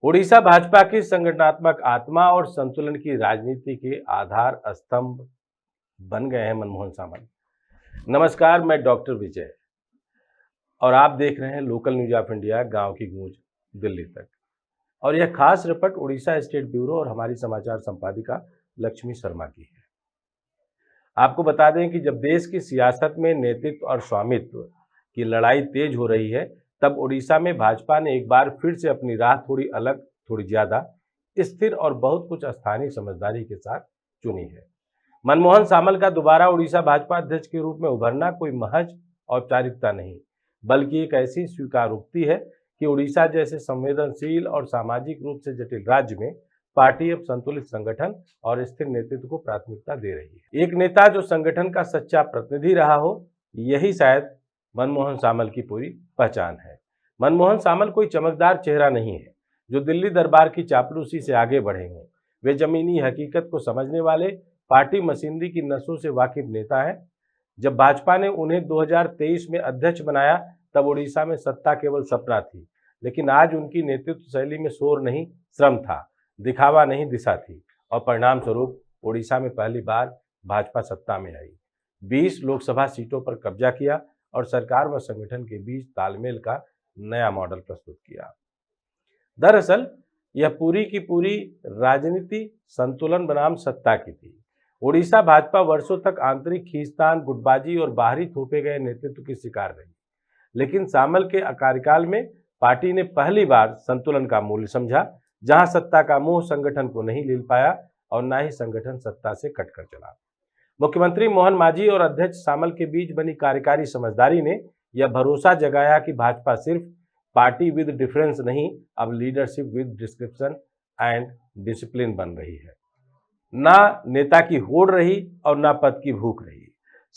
ओडिशा भाजपा की संगठनात्मक आत्मा और संतुलन की राजनीति के आधार स्तंभ बन गए हैं मनमोहन सामंत। नमस्कार, मैं डॉक्टर विजय और आप देख रहे हैं लोकल न्यूज ऑफ इंडिया, गांव की गूंज दिल्ली तक। और यह खास रिपोर्ट उड़ीसा स्टेट ब्यूरो और हमारी समाचार संपादिका लक्ष्मी शर्मा की है। आपको बता दें कि जब देश की सियासत में नेतृत्व और स्वामित्व की लड़ाई तेज हो रही है, तब ओडिशा में भाजपा ने एक बार फिर से अपनी राह थोड़ी अलग, थोड़ी ज्यादा स्थिर और बहुत कुछ स्थानीय समझदारी के साथ चुनी है। मनमोहन सामल का दोबारा ओडिशा भाजपा अध्यक्ष के रूप में उभरना कोई महज औपचारिकता नहीं, बल्कि एक ऐसी स्वीकारोक्ति है कि ओडिशा जैसे संवेदनशील और सामाजिक रूप से जटिल राज्य में पार्टी अब संतुलित संगठन और स्थिर नेतृत्व को प्राथमिकता दे रही है। एक नेता जो संगठन का सच्चा प्रतिनिधि रहा हो, यही शायद मनमोहन सामल की पूरी पहचान है। मनमोहन सामल कोई चमकदार चेहरा नहीं है जो दिल्ली दरबार की चापलूसी से आगे बढ़े हों। वे जमीनी हकीकत को समझने वाले, पार्टी मशीनरी की नसों से वाकिफ नेता हैं। जब भाजपा ने उन्हें 2023 में अध्यक्ष बनाया, तब ओडिशा में सत्ता केवल सपना थी, लेकिन आज उनकी नेतृत्व शैली में शोर नहीं, श्रम था, दिखावा नहीं, दिशा थी। और परिणाम स्वरूप ओडिशा में पहली बार भाजपा सत्ता में आई, 20 लोकसभा सीटों पर कब्जा किया और सरकार व संगठन के बीच तालमेल का नया मॉडल प्रस्तुत किया। दरअसल यह पूरी की पूरी राजनीति संतुलन बनाम सत्ता की थी। ओडिशा भाजपा वर्षों तक आंतरिक खींचतान, गुटबाजी और बाहरी थोपे गए नेतृत्व की शिकार रही, लेकिन सामल के कार्यकाल में पार्टी ने पहली बार संतुलन का मूल्य समझा, जहां सत्ता का मोह संगठन को नहीं लील पाया और न ही संगठन सत्ता से कटकर चला। मुख्यमंत्री मोहन मांझी और अध्यक्ष सामल के बीच बनी कार्यकारी समझदारी ने यह भरोसा जगाया कि भाजपा सिर्फ पार्टी विद डिफरेंस नहीं, अब leadership with description and discipline बन रही है। ना नेता की होड़ रही और ना पद की भूख रही।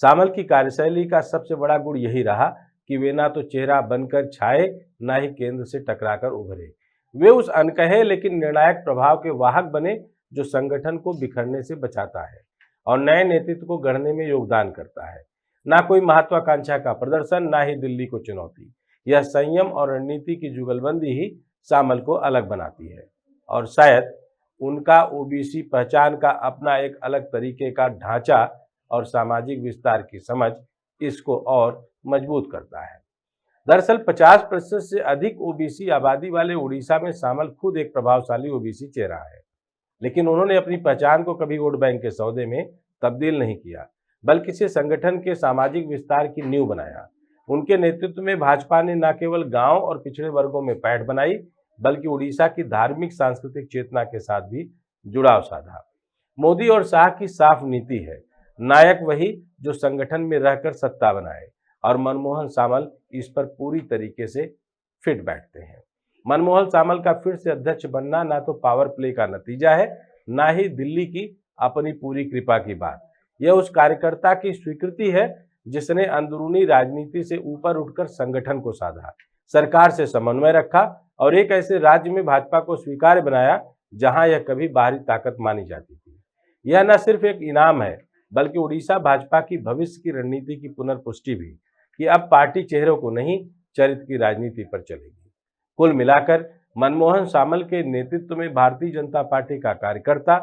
सामल की कार्यशैली का सबसे बड़ा गुण यही रहा कि वे ना तो चेहरा बनकर छाए, ना ही केंद्र से टकराकर उभरे। वे उस अनकहे लेकिन निर्णायक प्रभाव के वाहक बने जो संगठन को बिखरने से बचाता है और नए नेतृत्व को गढ़ने में योगदान करता है। ना कोई महत्वाकांक्षा का प्रदर्शन, ना ही दिल्ली को चुनौती। यह संयम और रणनीति की जुगलबंदी ही सामल को अलग बनाती है और शायद उनका ओबीसी पहचान का अपना एक अलग तरीके का ढांचा और सामाजिक विस्तार की समझ इसको और मजबूत करता है। दरअसल 50% से अधिक ओबीसी आबादी वाले उड़ीसा में सामल खुद एक प्रभावशाली ओबीसी चेहरा है, लेकिन उन्होंने अपनी पहचान को कभी वोट बैंक के सौदे में तब्दील नहीं किया, बल्कि इसे संगठन के सामाजिक विस्तार की नींव बनाया। उनके नेतृत्व में भाजपा ने न केवल गांव और पिछड़े वर्गों में पैठ बनाई, बल्कि उड़ीसा की धार्मिक सांस्कृतिक चेतना के साथ भी जुड़ाव साधा। मोदी और शाह की साफ नीति है, नायक वही जो संगठन में रहकर सत्ता बनाए, और मनमोहन सामल इस पर पूरी तरीके से फिट बैठते हैं। मनमोहन सामल का फिर से अध्यक्ष बनना ना तो पावर प्ले का नतीजा है, ना ही दिल्ली की अपनी पूरी कृपा की बात। यह उस कार्यकर्ता की स्वीकृति है जिसने अंदरूनी राजनीति से ऊपर उठकर संगठन को साधा, सरकार से समन्वय रखा और एक ऐसे राज्य में भाजपा को स्वीकार्य बनाया जहां यह कभी बाहरी ताकत मानी जाती थी। यह न सिर्फ एक इनाम है, बल्कि उड़ीसा भाजपा की भविष्य की रणनीति की पुनर्पुष्टि भी, कि अब पार्टी चेहरों को नहीं, चरित्र की राजनीति पर चलेगी। कुल मिलाकर मनमोहन सामल के नेतृत्व में भारतीय जनता पार्टी का कार्यकर्ता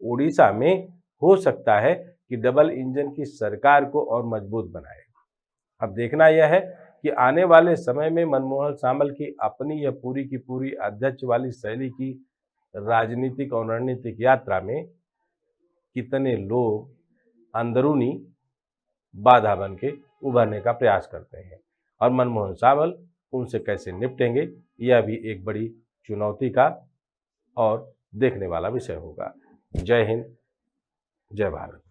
ओडिशा में हो सकता है कि डबल इंजन की सरकार को और मजबूत बनाए। अब देखना यह है कि आने वाले समय में मनमोहन सामल की अपनी यह पूरी की पूरी अध्यक्ष वाली शैली की राजनीतिक और रणनीतिक यात्रा में कितने लोग अंदरूनी बाधा बन के उभरने का प्रयास करते हैं और मनमोहन सामल उनसे कैसे निपटेंगे, यह भी एक बड़ी चुनौती का और देखने वाला विषय होगा। जय हिंद, जय भारत।